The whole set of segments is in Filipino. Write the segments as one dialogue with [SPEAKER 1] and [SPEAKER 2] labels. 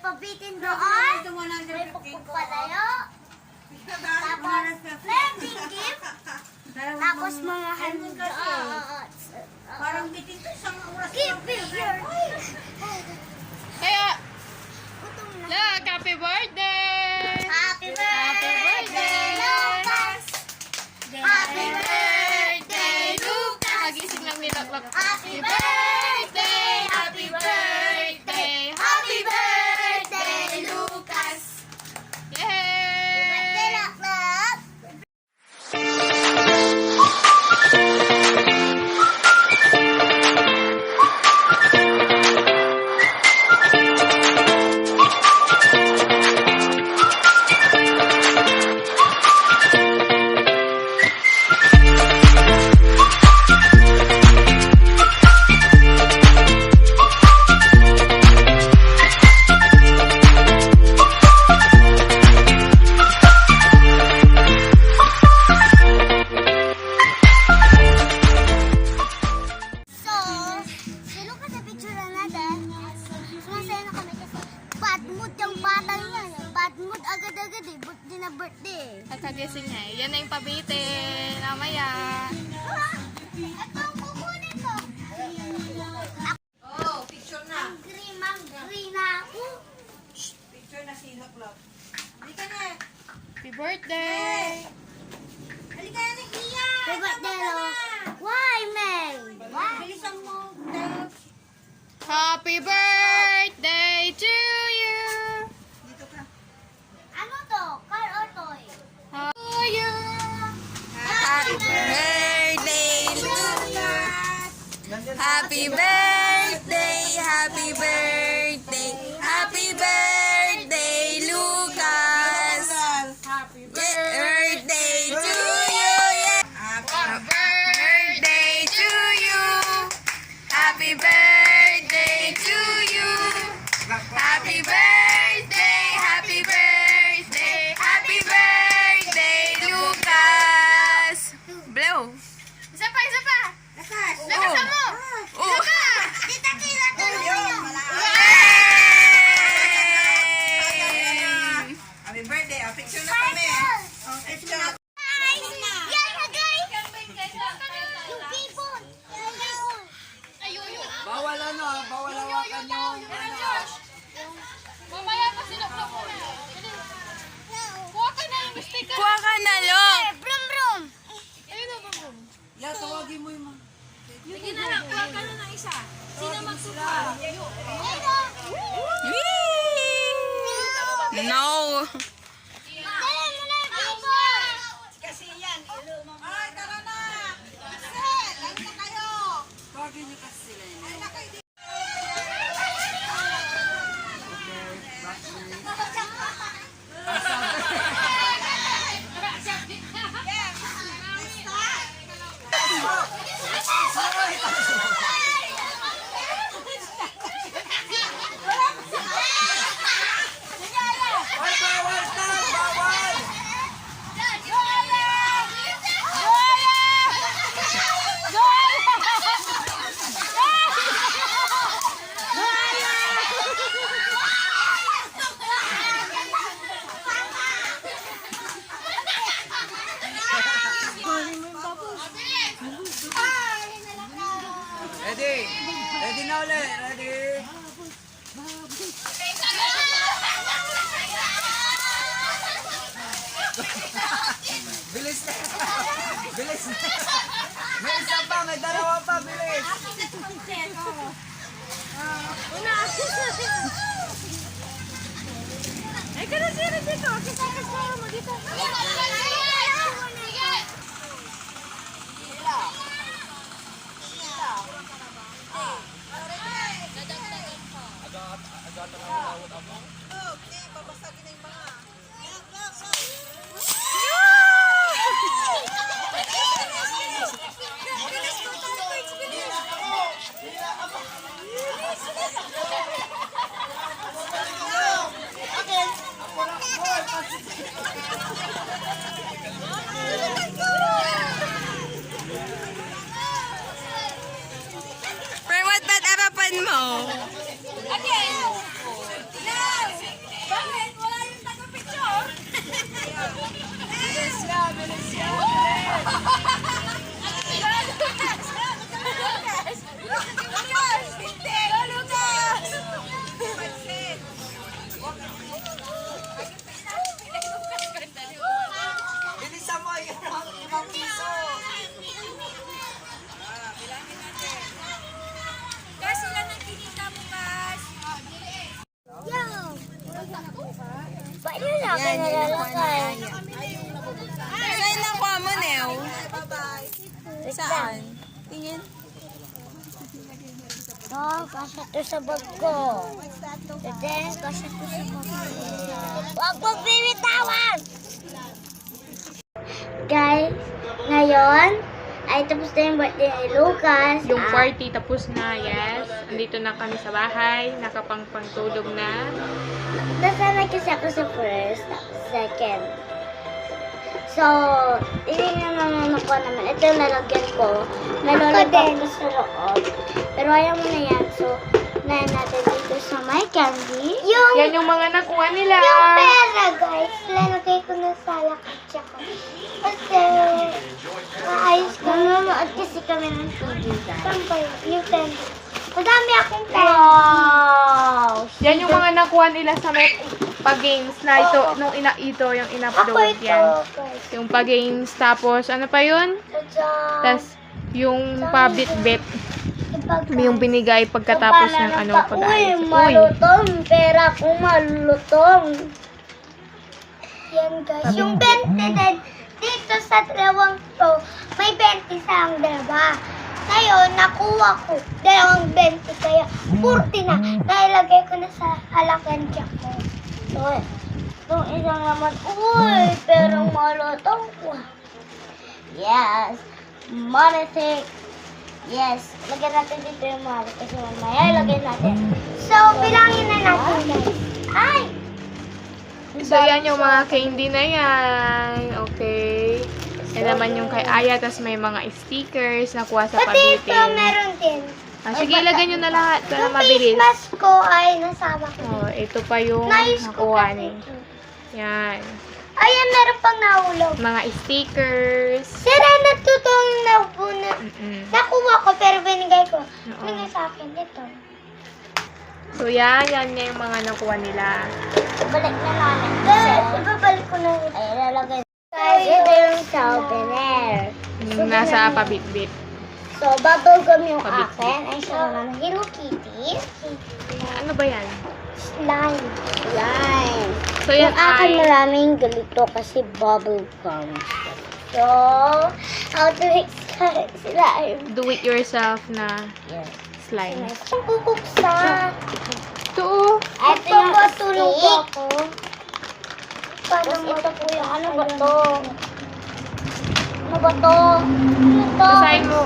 [SPEAKER 1] pabitin doon. May pukpuk palayo. Tapos, landing gift. Tapos mga handouts.
[SPEAKER 2] Parang bitin to isang oras.
[SPEAKER 1] Give me your...
[SPEAKER 3] Kaya,
[SPEAKER 1] Gutom na.
[SPEAKER 3] look, happy birthday!
[SPEAKER 1] Happy birthday, Lucas! Happy
[SPEAKER 3] Happy
[SPEAKER 1] birthday,
[SPEAKER 3] birthday,
[SPEAKER 1] Lucas!
[SPEAKER 3] Nagising lang ni Laklak.
[SPEAKER 1] Happy birthday, happy birthday, happy birthday, Lucas!
[SPEAKER 3] Yay!
[SPEAKER 1] Birthday, Laklak! So, si Lucas sa picture na natin. Sumasaya na kami kasi bad mood yung batang yan. Bad mood agad-agad eh. Birthday na birthday.
[SPEAKER 3] At kagising niya. Yan na yung pabitin. Mamaya.
[SPEAKER 1] Ito ang kukunin ko.
[SPEAKER 2] Oh, picture na.
[SPEAKER 1] Mangri na ako.
[SPEAKER 2] Picture na si Laklak. Halika na.
[SPEAKER 3] Happy birthday!
[SPEAKER 2] Halika na, Iya.
[SPEAKER 1] Happy birthday, Loc. Why, May? Why?
[SPEAKER 2] Bilisan mo.
[SPEAKER 3] Happy birthday to you!
[SPEAKER 2] Dito ka.
[SPEAKER 1] Ano to? Car or toy?
[SPEAKER 3] To you!
[SPEAKER 1] Happy
[SPEAKER 3] birthday,
[SPEAKER 2] Lucas.
[SPEAKER 3] Happy birthday! Happy birthday! Happy birthday, Lucas!
[SPEAKER 2] Happy
[SPEAKER 3] Birthday to you! Yeah. Happy birthday to you! Happy birthday to you! Happy birthday! Happy birthday! Happy birthday, Lucas! Blow! Isa pa! Isa pa!
[SPEAKER 2] Lakas.
[SPEAKER 3] Lakasan mo! Oh!
[SPEAKER 1] Tita Kila, tulungan niyo.
[SPEAKER 3] Yay!
[SPEAKER 2] Happy birthday. Oh, picture na kami. Oh, picture.
[SPEAKER 1] Guys! Yan na, guys! Yung keyboard! Yung keyboard!
[SPEAKER 2] Bawal ano, bawal hawakan yung
[SPEAKER 3] Mamaya pa sinuklok mo na. Kuha ka na yung sticker. Kuha ka na, Lo.
[SPEAKER 1] Brum brum!
[SPEAKER 3] Ayun na, bum.
[SPEAKER 2] Ya, tawagin mo yung mga.
[SPEAKER 3] Sige na lang, kuha ka na ng isa. Sino magsuka? No.
[SPEAKER 1] Dali mo na yung keyboard!
[SPEAKER 2] Kasi yan. Ay, tara na. Kasi, lang na kayo. Tawagin niyo kasi sila yun. Ay, na kayo dito. Ay, bawal na, bawal. Ready? Ready na ulit. Ready? Bilis na. Bilis na. May isa pa, may dalawa pa. Bilis.
[SPEAKER 3] Ay, ka na sila dito. Kasama mo dito.
[SPEAKER 2] Okay, babasagin na yung mga.
[SPEAKER 3] Pero what ba't arapan mo?
[SPEAKER 2] Again! Now! Bilisan mo yung 5 piso.
[SPEAKER 3] Guys, ilan ang kinita mo, guys?
[SPEAKER 1] Yo! Ba't yun ako nalalakay?
[SPEAKER 3] Saan lang kuha mo, Neo? Saan? Tingin.
[SPEAKER 1] Oh, kasya to sa bag ko. Then, kasya to sa bag ko. Huwag mong bibitawan! Guys, ngayon, ay tapos na yung birthday ni Lucas.
[SPEAKER 4] Yung party tapos na, yes. Andito na kami sa bahay, nakapangpangtulog na.
[SPEAKER 1] Nasanay kasi ako sa first, tapos second. So, tinignan naman ako naman. Ito yung lalagyan ko. May lollipop ko sa loob. Pero ayaw mo na yan. So, nayan natin dito sa my candy.
[SPEAKER 4] Yan yung mga nakuha nila.
[SPEAKER 1] Yung pera, guys. Lalagay ko na sa lakatsa ko. Kasi, maayos ko. Nanonood kasi kami ng TV. Saan ba yun? Yung candy. Madami akong candy. Wow!
[SPEAKER 4] Yan yung mga nakuha nila sa may pag-games na ito, nung ito yung
[SPEAKER 1] Ako
[SPEAKER 4] in-upload
[SPEAKER 1] ito,
[SPEAKER 4] yan.
[SPEAKER 1] guys.
[SPEAKER 4] Yung pag-games, tapos ano pa yun? Tapos yung pabit-bit, yung binigay pagkatapos ng ano, pag-aayos.
[SPEAKER 1] Uy, malutong. Pera ko malutong. Yan guys. Yung 20 din. Dito sa dalawang to, may 20 sa ang dalawa. Ngayon, nakuha ko dalawang 20 kaya 40 na. Nailagay ko na sa halakantya ko. So, itong isang naman, uy, perang malutong. Yes. Money. Yes, lagyan natin dito yung mali kasi mamaya lagyan natin. So, bilangin na natin guys. Ay!
[SPEAKER 4] So, yan yung mga candy na yan. Okay. Yan naman yung kay Aya, tas may mga stickers na kuha sa
[SPEAKER 1] Pati ito,
[SPEAKER 4] pabitin.
[SPEAKER 1] meron din.
[SPEAKER 4] Sige, ilagay nyo na lahat para
[SPEAKER 1] Yung face
[SPEAKER 4] mabilis.
[SPEAKER 1] mask ko ay nasama ko.
[SPEAKER 4] Oh, ito pa yung
[SPEAKER 1] Nais ko
[SPEAKER 4] nakuha
[SPEAKER 1] kasi
[SPEAKER 4] ni.
[SPEAKER 1] ito.
[SPEAKER 4] Yan.
[SPEAKER 1] Ayan, meron pang nahulog.
[SPEAKER 4] Mga stickers.
[SPEAKER 1] Sira na to itong nakuha ko pero binigay ko.
[SPEAKER 4] Oo.
[SPEAKER 1] Binigay sa akin ito.
[SPEAKER 4] So, yan yung mga nakuha nila.
[SPEAKER 1] Ibalik na namin. Ibabalik ko na ito. Ay, lalagay. Guys, ito yung souvenir.
[SPEAKER 4] Yung nasa pabit-bit.
[SPEAKER 1] So, bubblegum yung
[SPEAKER 4] Pabit.
[SPEAKER 1] akin. Ay, siya naman. Hello Kitty.
[SPEAKER 4] Ano ba yan?
[SPEAKER 1] Slime. Slime.
[SPEAKER 4] So, yan
[SPEAKER 1] Yung akin
[SPEAKER 4] ay...
[SPEAKER 1] maraming galito kasi bubblegum. So, how to make slime?
[SPEAKER 4] Do it yourself na
[SPEAKER 1] Yes.
[SPEAKER 4] slime.
[SPEAKER 1] Ang bubuksan.
[SPEAKER 4] Ito.
[SPEAKER 1] Ito yung patulong ko ako. Paano mo ito po yung ano ba to? Ano ba to? Ano to?
[SPEAKER 4] Basahin mo.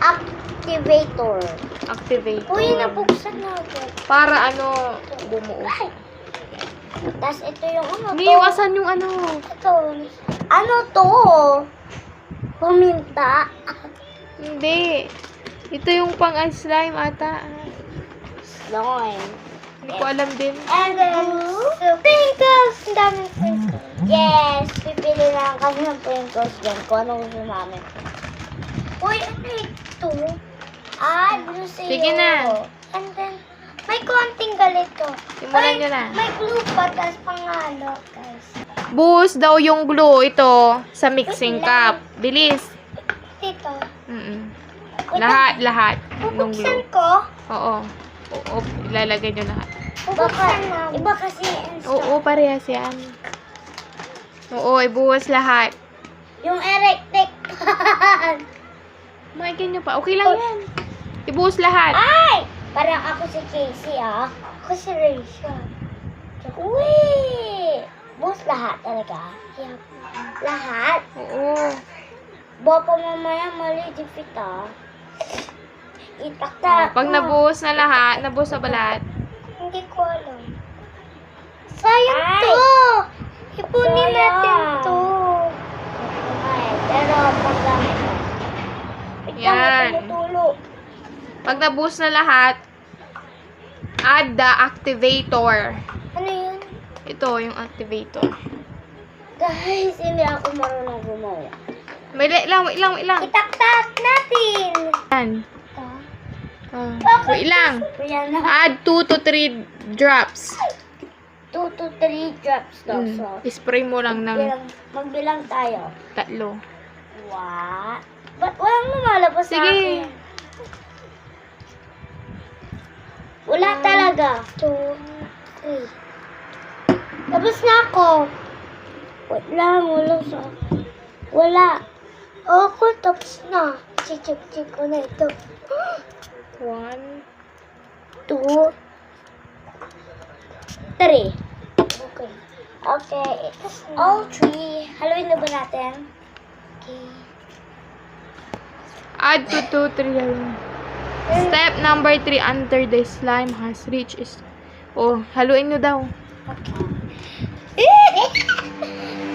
[SPEAKER 1] Activator.
[SPEAKER 4] Activator.
[SPEAKER 1] Uy, nabuksan na agad.
[SPEAKER 4] Para ano, bumuo.
[SPEAKER 1] Tapos ito yung ano to?
[SPEAKER 4] Niiwasan yung ano.
[SPEAKER 1] Ito. Ano to? Puminta.
[SPEAKER 4] Hindi. Ito yung pang-slime ata.
[SPEAKER 1] Slime.
[SPEAKER 4] Hindi ko alam din.
[SPEAKER 1] And then, sprinkles. Ang daming sprinkles. Yes, pipili lang kami ng sprinkles dyan kung ano gusto namin. Uy, ano ito? Blue sa'yo.
[SPEAKER 4] Sige na.
[SPEAKER 1] And then, may konting galito.
[SPEAKER 4] Simulan nyo na.
[SPEAKER 1] May glue pa, tapos pangalo, guys.
[SPEAKER 4] Buhos daw yung glue ito sa mixing cup. Bilis.
[SPEAKER 1] Dito.
[SPEAKER 4] Lahat ng
[SPEAKER 1] Bubuksan
[SPEAKER 4] glue.
[SPEAKER 1] ko.
[SPEAKER 4] Oo. Oo, ilalagay nyo lahat.
[SPEAKER 1] Bubuksan na. Iba kasi
[SPEAKER 4] Oo, parehas yan. Oo, ibuhos lahat.
[SPEAKER 1] yung electric pan.
[SPEAKER 4] Maigin nyo pa. Okay lang yan. Ibuhos lahat.
[SPEAKER 1] Ay! Parang ako si Casey, ah. Ako si Rachel. Uy! Bus lahat talaga. Lahat?
[SPEAKER 4] Oo.
[SPEAKER 1] Baka mamaya mali dipit, ah. Itakta.
[SPEAKER 4] Pag nabuhos na lahat, nabuhos na balat.
[SPEAKER 1] Hindi ko alam. Sayang to! Ipunin natin to. Pero paggamit mo.
[SPEAKER 4] Yan.
[SPEAKER 1] Tumutulo.
[SPEAKER 4] Pag nabuhos na lahat, add the activator.
[SPEAKER 1] Ano yun?
[SPEAKER 4] Ito, yung activator.
[SPEAKER 1] Guys, hindi ako marunong gumawa.
[SPEAKER 4] Wait lang.
[SPEAKER 1] Itaktak natin.
[SPEAKER 4] Yan. Wait lang.
[SPEAKER 1] Ayan na.
[SPEAKER 4] Add 2 to 3 drops.
[SPEAKER 1] 2 to 3 drops daw. So,
[SPEAKER 4] Spray mo lang ng
[SPEAKER 1] magbilang tayo.
[SPEAKER 4] 3.
[SPEAKER 1] What? Ba't walang lumalabas sa
[SPEAKER 4] Sige.
[SPEAKER 1] akin? Wala talaga. 2, 3. Tapos na ako. Wait lang, wala sa... Wala. Ako, tapos na. Check ko na ito.
[SPEAKER 4] 1.
[SPEAKER 1] 2, 3. Okay. Okay. All 3. Haluin na ba natin? Okay.
[SPEAKER 4] Add 2 to 3. Step number 3. Under the slime has reached is... Oh, haluin nyo daw.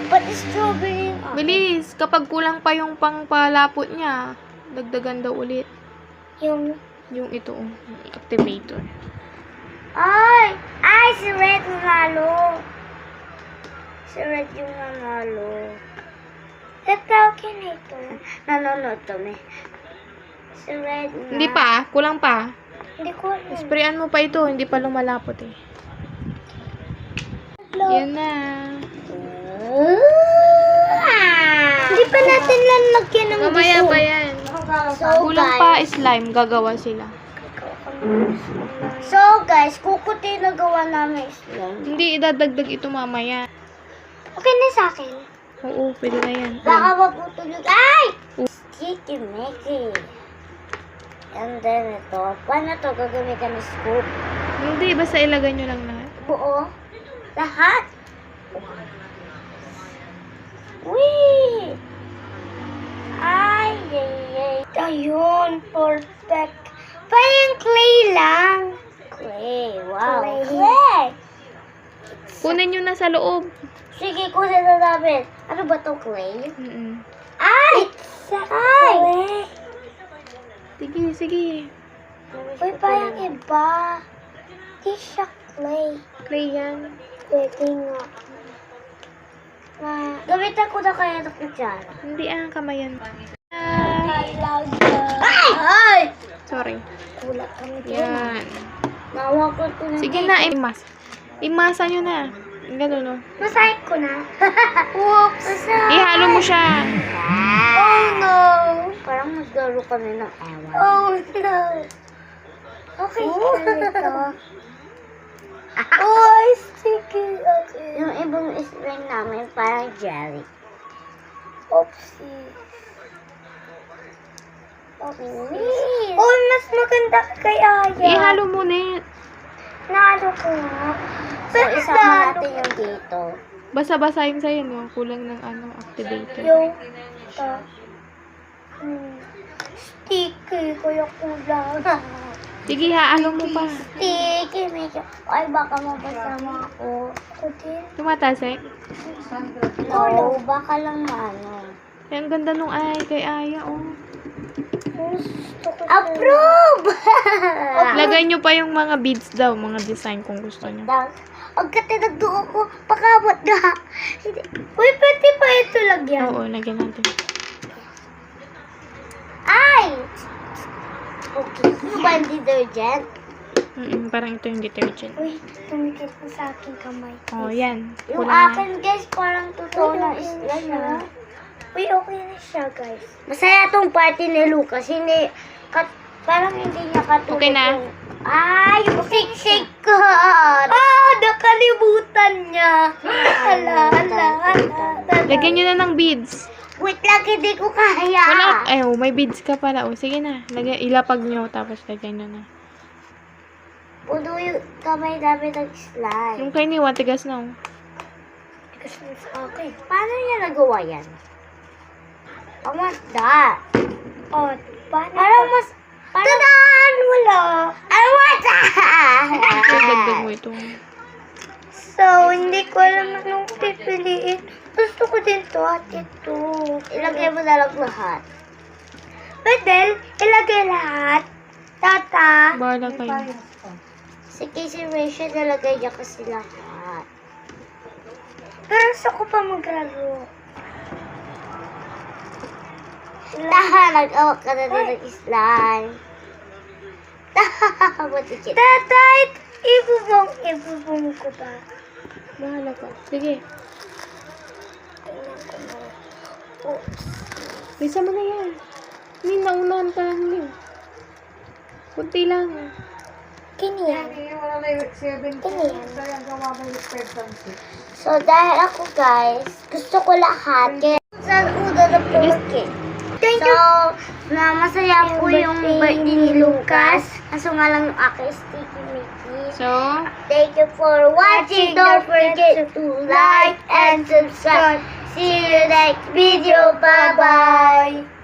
[SPEAKER 1] But strawberry.
[SPEAKER 4] Bilis. Kapag kulang pa yung pangpalapot niya, dagdagan daw ulit.
[SPEAKER 1] Yung...
[SPEAKER 4] Yung ito, yung activator.
[SPEAKER 1] Ay! Si Red nanalo. Si Red yung nanalo. Okay na ito. Nanonood kami. Si Red na.
[SPEAKER 4] Hindi pa, kulang pa.
[SPEAKER 1] Hindi ko alam.
[SPEAKER 4] Sprayan mo pa ito, hindi pa lumalapot eh. Yan na.
[SPEAKER 1] Hindi pa natin lalagyan ng
[SPEAKER 4] Mamaya pa yan. Kulang pa slime, gagawa sila.
[SPEAKER 1] So guys, kukuti na gawa namin slime.
[SPEAKER 4] Hindi, idadagdag ito mamaya.
[SPEAKER 1] Okay na sa akin.
[SPEAKER 4] Oo, pwede na yan.
[SPEAKER 1] Baka maputulog. Ay! Sticky Mickey. And then ito. Paano to gagamitan ng scoop?
[SPEAKER 4] Hindi, basta ilagay nyo lang lahat.
[SPEAKER 1] Buo. Lahat. Wee! Ay, ay. Ayun, perfect. Parang clay lang. Clay, wow. Clay.
[SPEAKER 4] Kunin nyo na sa loob.
[SPEAKER 1] Sige, kunin na namin. Ano ba to, clay?
[SPEAKER 4] Mm-mm.
[SPEAKER 1] Ay! Ay!
[SPEAKER 4] Sige.
[SPEAKER 1] Uy, parang iba. Di siya clay.
[SPEAKER 4] Clay yan.
[SPEAKER 1] Pwede nga. Gamitan ko na kaya ng kutsara.
[SPEAKER 4] Hindi kamay yan.
[SPEAKER 1] Ay! Ay!
[SPEAKER 4] Sorry.
[SPEAKER 1] Kulat kami dyan.
[SPEAKER 4] Yan.
[SPEAKER 1] Nawakan ko na.
[SPEAKER 4] Sige na, imasa nyo na. Ganun, no?
[SPEAKER 1] Masahin ko na. Oops!
[SPEAKER 4] Ihalo mo siya.
[SPEAKER 1] Oh no! Parang maglaro kami ng ewan. Oh no! Okay, ito. Oh, sticky. Okay. Yung ibang slime namin parang jelly. Oopsie. Oopsie. Oh, mas maganda kay Aya.
[SPEAKER 4] Ihalo mo na.
[SPEAKER 1] Nalo ko nga. So, isama natin yung dito.
[SPEAKER 4] Basa-basahin sa'yo, no? Kulang ng activator.
[SPEAKER 1] Yung sticky ko yung kulang.
[SPEAKER 4] Sige, halo mo pa.
[SPEAKER 1] Sticky, medyo. Ay, baka mapasama ako. Ako din.
[SPEAKER 4] Tumatasik.
[SPEAKER 1] No, baka lang ano.
[SPEAKER 4] Ang ganda nung kay Aya, oh.
[SPEAKER 1] Approve!
[SPEAKER 4] Lagay nyo pa yung mga beads daw, mga design kung gusto nyo.
[SPEAKER 1] Ang katinagduo ko, pakabot na. Hindi. Uy, pwede pa ito lagyan.
[SPEAKER 4] Oo, lagyan natin.
[SPEAKER 1] Ay! Okay. Ano ba yung detergent?
[SPEAKER 4] Parang ito yung detergent.
[SPEAKER 1] Uy, tumikit na sa aking kamay.
[SPEAKER 4] Oh, yan.
[SPEAKER 1] Yung
[SPEAKER 4] Kulang na.
[SPEAKER 1] akin, guys, parang totoo na slime na. Uy, okay na siya, guys. Masaya tong party ni Lucas. Hindi, parang hindi niya katulad.
[SPEAKER 4] Okay na?
[SPEAKER 1] Ay, yung shake ko. Nakalimutan niya. Hala.
[SPEAKER 4] Lagyan nyo na ng beads.
[SPEAKER 1] Wait lang, hindi ko kaya.
[SPEAKER 4] Wala. May beads ka pala. Sige na. Ilapag nyo, tapos lagyan nyo na.
[SPEAKER 1] Puno yung kamay namin ng slime.
[SPEAKER 4] Yung kay Niwa, tigas na.
[SPEAKER 1] Okay. Paano niya nagawa yan? Oh, what's that? Oh, parang mas... Tadaan! Wala! Ano what's that?
[SPEAKER 4] Dagdag mo ito.
[SPEAKER 1] So, hindi ko alam anong pipiliin. Gusto ko din to at ito. Ilagay mo na lang lahat. Pwede, ilagay lahat. Tata.
[SPEAKER 4] Bahala kayo.
[SPEAKER 1] Si Casey Rachel nalagay niya kasi lahat. Pero gusto ko pa maglaro. Taha, nag-awak ka na din ng slime. Taha, Tatay, ibubong ko ba?
[SPEAKER 4] Bahala ka. Sige.
[SPEAKER 1] Tingnan ko na. Oops.
[SPEAKER 4] Bisa mo na yan. Hindi, naunahan ka lang yun. Kunti lang.
[SPEAKER 1] Kiniyan.
[SPEAKER 2] Wala na yung 7.
[SPEAKER 1] Kiniyan.
[SPEAKER 2] Kaya gawa mo yung 5.
[SPEAKER 1] So, dahil ako guys, gusto ko lahat. Kaya sa uda na po Thank you. So, masaya po yung birthday ni Lucas. Kaso nga lang yung aking sticky Mickey.
[SPEAKER 4] So,
[SPEAKER 1] Thank you for watching. Don't forget to like and subscribe. See you next video. Bye-bye.